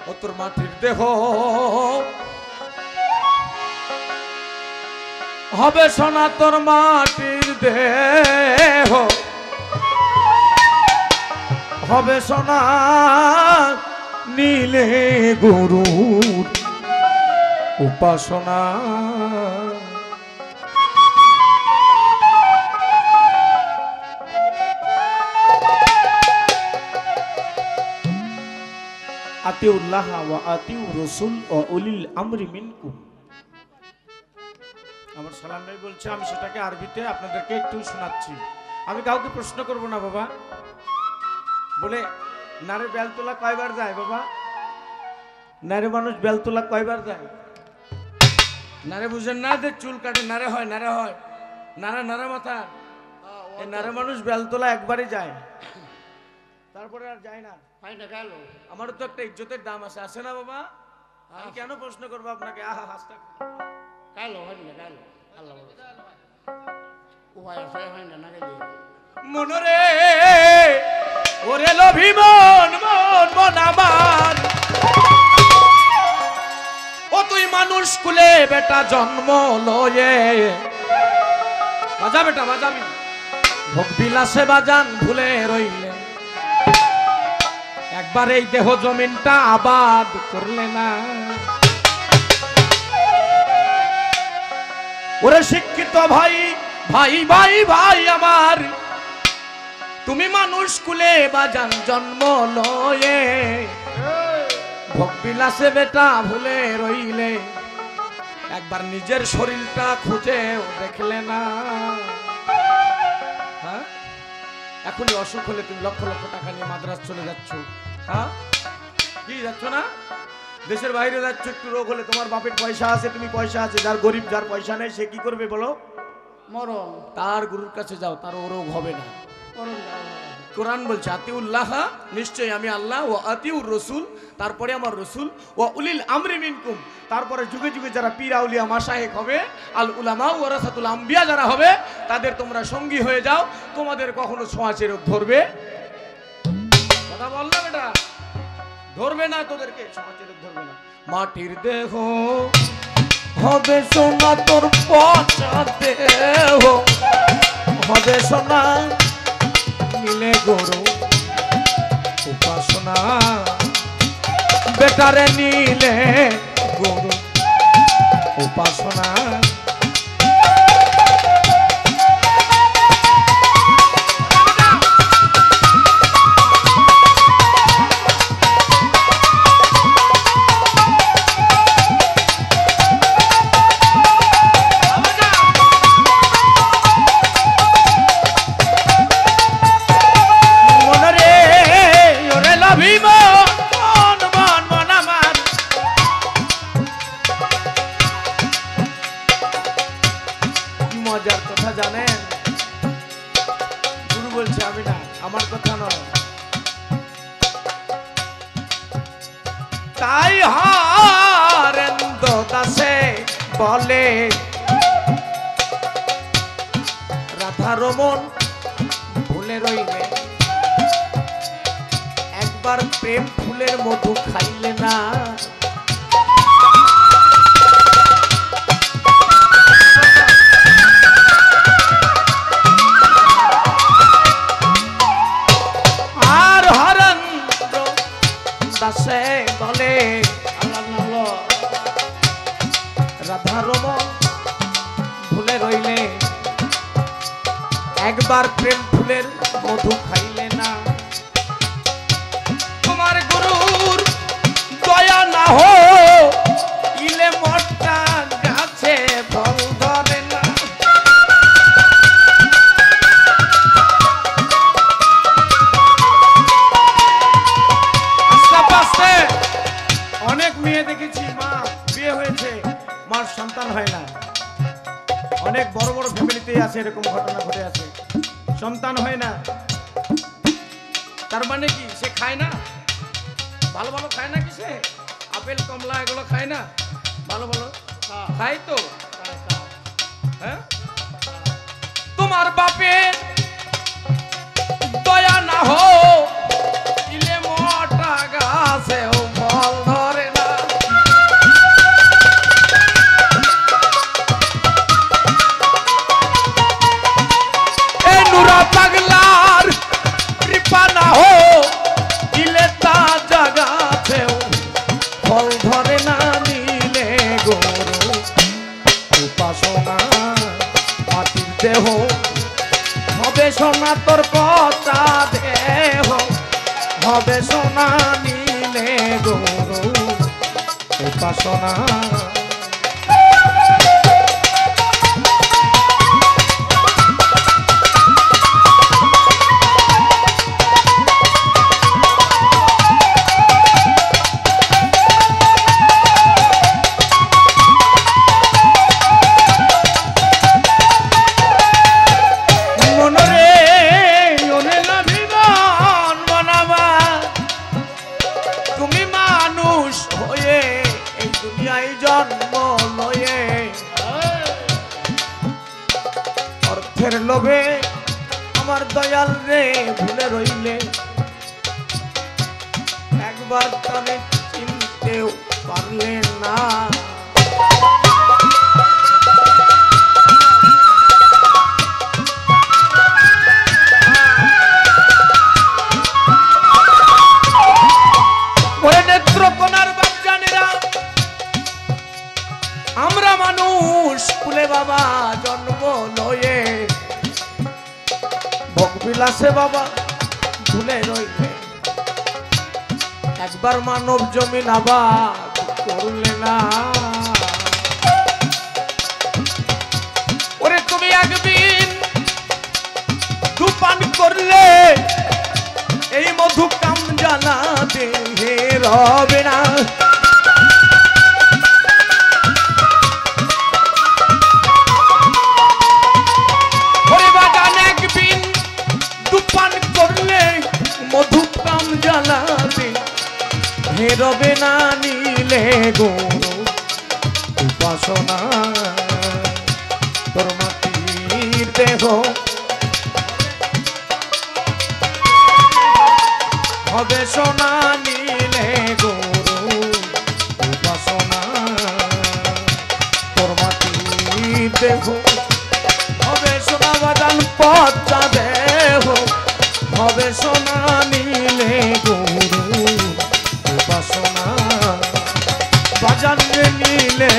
ও তোর মাটির দেহ হবে সোনা, তোর মাটির দেহ হবে সোনা, নীলে গুরুর উপাসনা। আতিউল্লাহ ওয়া আতিউর রাসূল ওয়া উলিল আমরি মিনকুম। আমার সালাম ভাই বলছে, আমি সেটাকে আরবিতে আপনাদেরকে একটু শোনাচ্ছি। আমি কাউকে প্রশ্ন করব না বাবা। বলে নারে বেলতলা কয়বার যায় বাবা? নারে মানুষ বেলতলা কয়বার যায়? নারে বুঝেন না যে চুল কাটে নারে হয়, নারে হয়, নারা নারা মাথা। এই নারে মানুষ বেলতলা একবারই যায়, তারপরে আর যায় না। আমারও তো একটা ইজ্জতের দাম আছে, আছে না বাবা? আমি কেন প্রশ্ন করবো আপনাকে? আহা হাসটা মনরে ওরে লোভী মন, মন মন আমার, ও তুই মানুষ কুলে বেটা জন্ম লয়ে। বাজা বেটা বাজাবি, ভোগ বিলাসে বাজান ভুলে রইলে, একবার এই দেহ জমিনটা আবাদ করলে না। ওরে শিক্ষিত ভাই ভাই ভাই ভাই আমার, তুমি মানুষ কুলে বাজান জন্ম লয়ে, ভোগ বিলাসে বেটা ভুলে রইলে, একবার নিজের শরীরটা খুঁজে দেখলে না। হ্যাঁ, এখনই অসুখ হলে তুমি লক্ষ লক্ষ টাকা নিয়ে মাদ্রাজ চলে যাচ্ছ। হ্যাঁ, কি যাচ্ছ না? দেশের বাইরে যাচ্ছ, একটু রোগ হলে তোমার বাপের পয়সা আছে, তুমি পয়সা আছে, যার গরিব যার পয়সা নেই সে কি করবে বলো? মরণ। তার গুরুর কাছে যাও, তার ও রোগ হবে না। কোরআন বলছে আতিউল্লাহ, নিশ্চয়ই আমি আল্লাহ, ও আতিউর রসুল, তারপরে আমার রসুল, ও উলিল আমরি মিনকুম, তারপরে যুগে যুগে যারা পীর আউলিয়া মাশায়েখ হবে, আল উলামা ওয়ারাসাতুল আম্বিয়া যারা হবে, তাদের তোমরা সঙ্গী হয়ে যাও, তোমাদের কখনো ছোঁয়াচে রোগ ধরবে কথা বললাম, এটা ধরবে না, তোদেরকে ছোঁয়াচে রোগ ধরবে না। মাটির দেহ হবে সোনা, তোর পচা দেহ হবে সোনা, নীলে গরু উপাসনা, বেটারে নীলে গরু উপাসনা। মজার কথা জানেন, গুরু বলছে, আমি না, আমার কথা নয়। তাই হরেন্দ্র দাসে বলে, রাধা রমন ভুলে রইলে, একবার প্রেম ফুলের মধু খাইলে না। দাসে বলে, রাধা রমন ভুলে রইলে, একবার প্রেম ফুলের মধু খাইলে না। তোমার গুরুর দয়া না হো ইলে মোটা গাছে ফল ধরে না। অনেক মেয়ে দেখেছি, মা বিয়ে হয়েছে, মার সন্তান হয় না। অনেক বড় বড় ফ্যামিলিতে আছে, এরকম ঘটনা ঘটে আছে, সন্তান হয় না। তার মানে কি সে খায় না? ভালো ভালো খায় না কি সে? আপেল কমলা এগুলো খায় না? ভালো ভালো খায় তো। হ্যাঁ, তোমার বাপের দয়া না হো ইলে মোটা গাছে ফল না তোর পচা দেহ হবে সোনা নীলে গুরু উপাসনা। অর্থের লোভে আমার দয়াল রে ভুলে রইলে একবার তবে চিনতেও পারলে না। নেত্রকোনার বাচ্চানেরা আমরা মানুষ কুলে বাবা জন্ম লয়ে ভোগবিলাসে বাবা ভুলে রইলে একবার মানব জমিন আবার করলে না। ওরে তুমি একদিন দুপান করলে এই মধু কাম জ্বালা দেহে রবে না। মধু কাম জ্বালাতে হেরবে না নীলে গুরু উপাসনা। তোর মাটির দেহ হবে সোনা নীলে গুরু উপাসনা। তোর মাটির দেহ হবে সোনা বাজান পচা দেহ হবে সোনা নীলে গুরু উপাসনা। বাজান নীলে